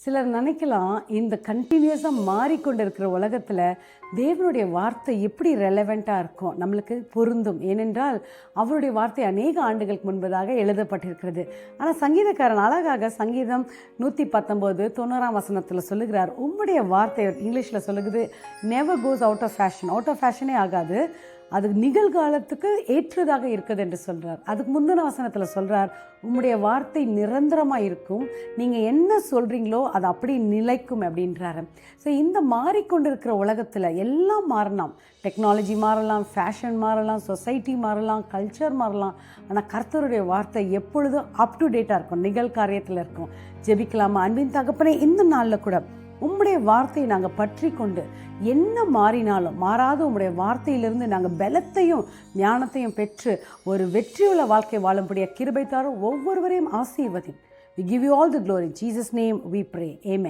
சிலர் நினைக்கலாம், இந்த கண்டினியூஸாக மாறிக்கொண்டிருக்கிற உலகத்தில் தேவனுடைய வார்த்தை எப்படி ரெலவெண்ட்டாக இருக்கும், நம்மளுக்கு பொருந்தும். ஏனென்றால் அவருடைய வார்த்தை அநேக ஆண்டுகளுக்கு முன்பதாக எழுதப்பட்டிருக்கிறது. ஆனால் சங்கீதக்காரன் அழகாக சங்கீதம் 119 90ஆம் வசனத்தில் சொல்லுகிறார், உம்முடைய வார்த்தை, இங்கிலீஷில் சொல்லுகிறது, never goes out of fashion. Out of ஃபேஷனே ஆகாது, அது நிகழ்காலத்துக்கு ஏற்றதாக இருக்குது என்று சொல்கிறார். அதுக்கு முந்தின வசனத்தில் சொல்கிறார், உம்முடைய வார்த்தை நிரந்தரமாக இருக்கும், நீங்கள் என்ன சொல்கிறீங்களோ அது அப்படி நிலைக்கும் அப்படின்றாரு. ஸோ இந்த மாறிக்கொண்டிருக்கிற உலகத்தில் எல்லாம் மாறலாம், டெக்னாலஜி மாறலாம், ஃபேஷன் மாறலாம், சொசைட்டி மாறலாம், கல்ச்சர் மாறலாம். ஆனால் கர்த்தருடைய வார்த்தை எப்பொழுதும் அப் டு டேட்டாக இருக்கும், நிகழ்காரியத்தில் இருக்கும். ஜெபிக்கலாமா? அன்பின் தகப்பனே, இந்த நாளில் கூட உம்முடைய வார்த்தையை நாங்கள் பற்றி கொண்டு என்ன மாறினாலும் மாறாத உம்முடைய வார்த்தையிலிருந்து நாங்கள் பலத்தையும் ஞானத்தையும் பெற்று ஒரு வெற்றியுள்ள வாழ்க்கை வாழும்படிய கிருபை தாரும். ஒவ்வொருவரையும் ஆசீர்வதி. We give you all the glory. In Jesus' name we pray. Amen.